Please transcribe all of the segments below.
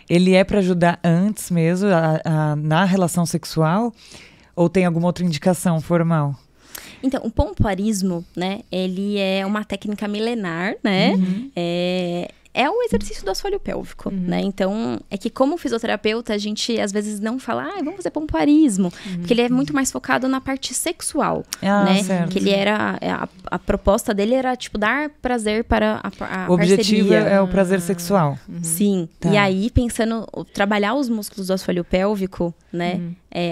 ele é para ajudar antes mesmo, na relação sexual? Ou tem alguma outra indicação formal? Então, o pompoarismo, né, ele é uma técnica milenar, né? É o exercício do assoalho pélvico, né? Então, é que como fisioterapeuta, a gente às vezes não fala, vamos fazer pompoarismo. Porque ele é muito mais focado na parte sexual, né? Certo. Que ele era, a proposta dele era, tipo, dar prazer para a O objetivo parceria. é o prazer sexual. Sim. Tá. E aí, pensando, trabalhar os músculos do assoalho pélvico, né?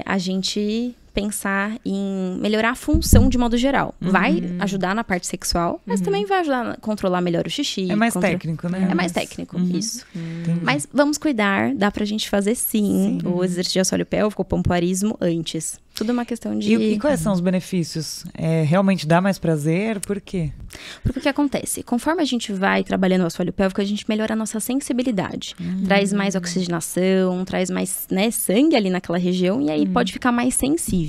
A gente pensar em melhorar a função de modo geral. Vai ajudar na parte sexual, mas também vai ajudar a controlar melhor o xixi. É mais técnico, né? É mais técnico, isso. Mas vamos cuidar, dá pra gente fazer sim o exercício de assoalho pélvico, o pompoarismo antes. Tudo é uma questão de... E quais são os benefícios? Realmente dá mais prazer? Por quê? Porque o que acontece? Conforme a gente vai trabalhando o assoalho pélvico, a gente melhora a nossa sensibilidade. Traz mais oxigenação, traz mais, né, sangue ali naquela região e aí pode ficar mais sensível.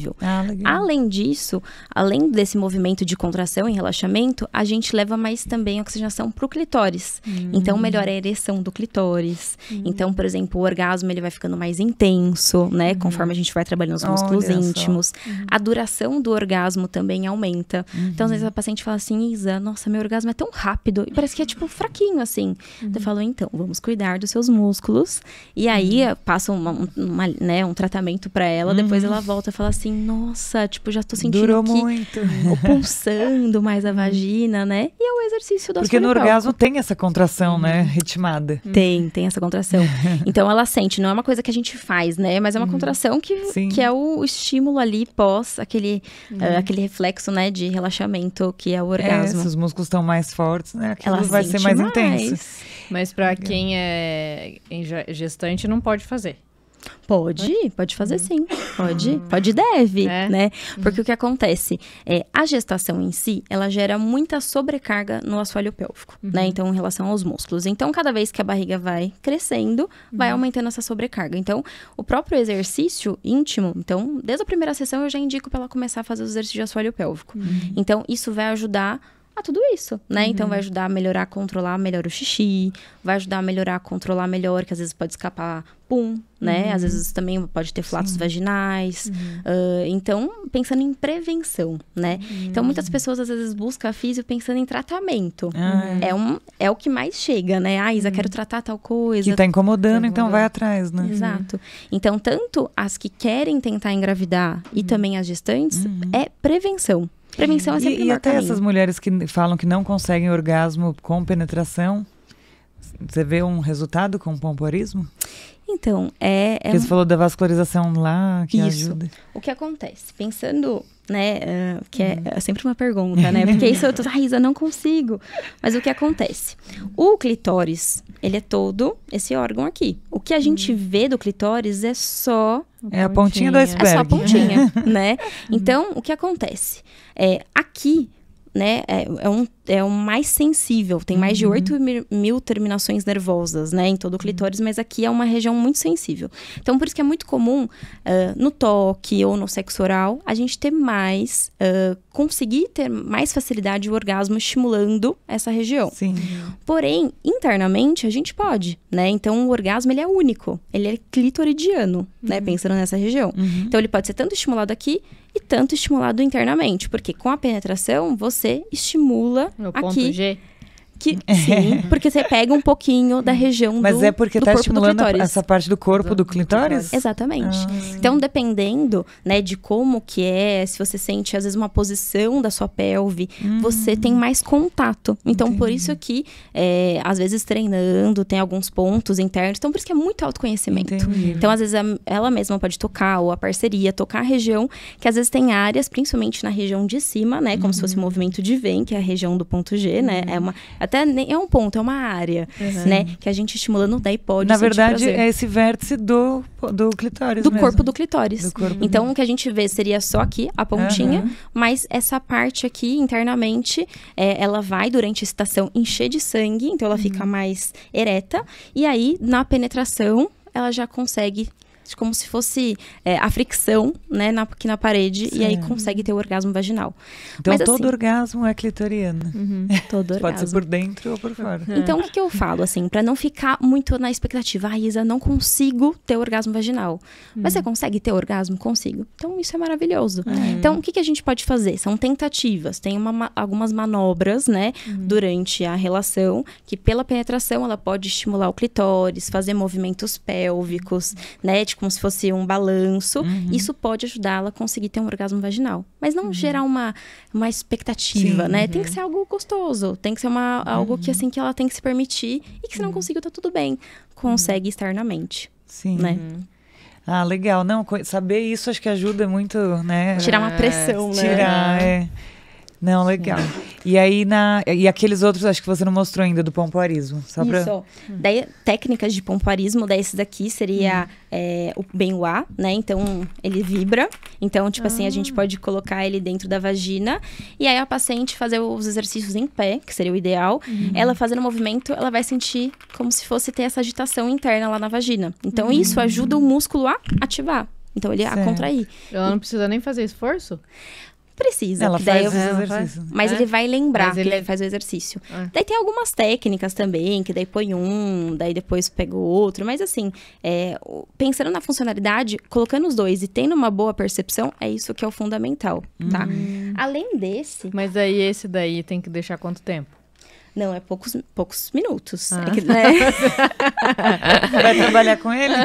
Legal. Além disso, além desse movimento de contração e relaxamento, a gente leva mais também oxigenação pro clitóris. Então, melhora a ereção do clitóris. Então, por exemplo, o orgasmo ele vai ficando mais intenso, né? Conforme a gente vai trabalhando os músculos íntimos. A duração do orgasmo também aumenta. Então, às vezes a paciente fala assim, Isa, nossa, meu orgasmo é tão rápido. E parece que é, tipo, fraquinho, assim. Eu falo, então, vamos cuidar dos seus músculos. E aí, passa um tratamento pra ela. Depois ela volta e fala assim, nossa, tipo, já tô sentindo Durou que muito. pulsando mais a vagina, né? E é o exercício do Porque no assoalho orgasmo pélvico. tem essa contração, né? Ritmada. Tem essa contração. Então, ela sente, não é uma coisa que a gente faz, né? Mas é uma contração que é o estímulo ali pós aquele reflexo, né? De relaxamento, que é o orgasmo. Se os músculos estão mais fortes, né? Aquilo Ela vai ser sente mais intenso. Mas para quem é gestante, não pode fazer. Pode fazer sim, pode e deve, né? Porque o que acontece a gestação em si, ela gera muita sobrecarga no assoalho pélvico, né? Então, em relação aos músculos. Então, cada vez que a barriga vai crescendo, vai aumentando essa sobrecarga. Então, o próprio exercício íntimo, então, desde a primeira sessão eu já indico para ela começar a fazer os exercícios de assoalho pélvico. Então, isso vai ajudar a tudo isso, né? Então, vai ajudar a melhorar, controlar melhor o xixi, vai ajudar a melhorar, controlar melhor, que às vezes pode escapar pum, né? Às vezes também pode ter flatos vaginais. Então, pensando em prevenção, né? Então, muitas pessoas às vezes buscam a físio pensando em tratamento. É o que mais chega, né? Isa, quero tratar tal coisa. Que tá incomodando, então vai atrás, né? Exato. Então, tanto as que querem tentar engravidar e também as gestantes, é prevenção. Prevenção é sempre o melhor até caminho. essas mulheres que falam que não conseguem orgasmo com penetração, você vê um resultado com o pompoarismo? Então, Porque você falou da vascularização lá, que ajuda. O que acontece? Pensando, né, que é sempre uma pergunta, né? Porque isso eu tô, Isa, não consigo. Mas o que acontece? O clitóris, ele é todo esse órgão aqui. O que a gente vê do clitóris é só... É a pontinha do iceberg. É só a pontinha, né? Então, o que acontece? Aqui, né, é o mais sensível, tem mais de 8.000 terminações nervosas, né, em todo o clitóris, mas aqui é uma região muito sensível. Então, por isso que é muito comum, no toque ou no sexo oral, a gente ter mais, conseguir ter mais facilidade de orgasmo estimulando essa região. Sim. Porém, internamente, a gente pode, né, então o orgasmo, ele é único, ele é clitoridiano, né, pensando nessa região. Então, ele pode ser tanto estimulado aqui, e tanto estimulado internamente, porque com a penetração você estimula No aqui. ponto G. Sim, porque você pega um pouquinho da região Mas do é porque do tá corpo estimulando do clitóris. essa parte do corpo do clitóris? Exatamente. Então, dependendo, né, de como que é, se você sente, às vezes, uma posição da sua pelve, você tem mais contato. Então, por isso que, às vezes, treinando, tem alguns pontos internos. Então, por isso que é muito autoconhecimento. Então, às vezes, ela mesma pode tocar, ou a parceria, tocar a região, que às vezes tem áreas, principalmente na região de cima, né, como se fosse um movimento de vem, que é a região do ponto G, né, até nem é um ponto, é uma área, né? Que a gente estimulando, daí pode Na sentir verdade, prazer. é esse vértice do clitóris Do mesmo. corpo do clitóris. Do corpo então, o que a gente vê seria só aqui, a pontinha, mas essa parte aqui, internamente, ela vai, durante a excitação, encher de sangue, então ela fica mais ereta. E aí, na penetração, ela já consegue como se fosse a fricção, né, aqui na parede, e aí consegue ter o orgasmo vaginal. Então, Mas, todo assim, orgasmo é clitoriano. Todo orgasmo. Pode ser por dentro ou por fora. Então, o que eu falo, assim, pra não ficar muito na expectativa, Isa, não consigo ter orgasmo vaginal. Mas você consegue ter orgasmo? Consigo. Então, isso é maravilhoso. Então, o que a gente pode fazer? São tentativas. Tem algumas manobras, né, durante a relação, que pela penetração, ela pode estimular o clitóris, fazer movimentos pélvicos, né, como se fosse um balanço. Isso pode ajudá-la a conseguir ter um orgasmo vaginal. Mas não gerar uma expectativa, né? Tem que ser algo gostoso. Tem que ser algo que, assim, que ela tem que se permitir. E que se não conseguiu, tá tudo bem. Consegue externamente. Sim. Né? Ah, legal. Não, saber isso acho que ajuda muito, né? Tirar uma pressão, né? Tirar, Não, legal. E aí, e aqueles outros, acho que você não mostrou ainda, do pompoarismo. Só pra... Isso. Daí, técnicas de pompoarismo, daí esse daqui seria o Benoit, né? Então, ele vibra. Então, tipo assim, a gente pode colocar ele dentro da vagina. E aí, a paciente fazer os exercícios em pé, que seria o ideal. Ela fazendo o movimento, ela vai sentir como se fosse ter essa agitação interna lá na vagina. Então, isso ajuda o músculo a ativar. Então, ele a contrair. Ela não precisa nem fazer esforço? Precisa. Ela daí faz os exercícios. Mas ele vai lembrar que ele ele faz o exercício. Daí tem algumas técnicas também, que daí põe daí depois pega o outro. Mas assim, pensando na funcionalidade, colocando os dois e tendo uma boa percepção, é isso que é o fundamental, tá? Além desse... Mas daí esse daí tem que deixar quanto tempo? Não, é poucos minutos. É que, né? Vai trabalhar com ele?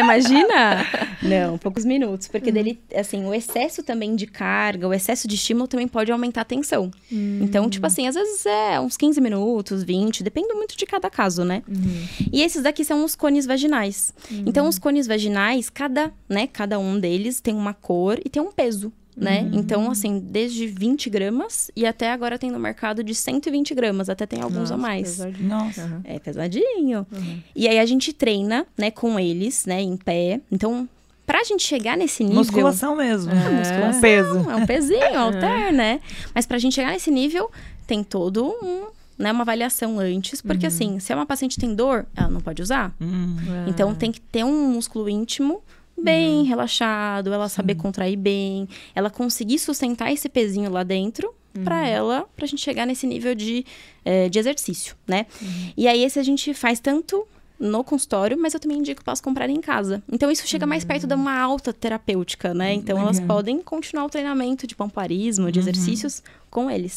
Imagina? Não, poucos minutos. Porque dele, assim, o excesso também de carga, o excesso de estímulo também pode aumentar a tensão. Então, tipo assim, às vezes uns 15 minutos, 20, depende muito de cada caso, né? E esses daqui são os cones vaginais. Então, os cones vaginais, cada um deles tem uma cor e tem um peso. Né? Então, assim, desde 20 gramas e até agora tem no mercado de 120 gramas. Até tem alguns a mais. Pesadinho. Nossa. É pesadinho. E aí, a gente treina, né, com eles, né, em pé. Então, pra gente chegar nesse nível... Musculação mesmo. Musculação. Peso. É um pezinho, halter, né? Mas pra gente chegar nesse nível, tem todo uma avaliação antes. Porque, assim, se uma paciente tem dor, ela não pode usar. Então, tem que ter um músculo íntimo bem relaxado, ela saber contrair bem, ela conseguir sustentar esse pezinho lá dentro pra gente chegar nesse nível de exercício, né? E aí, esse a gente faz tanto no consultório, mas eu também indico para elas comprarem em casa. Então, isso chega mais perto de uma alta terapêutica, né? Então, elas podem continuar o treinamento de pompoarismo, de exercícios com eles.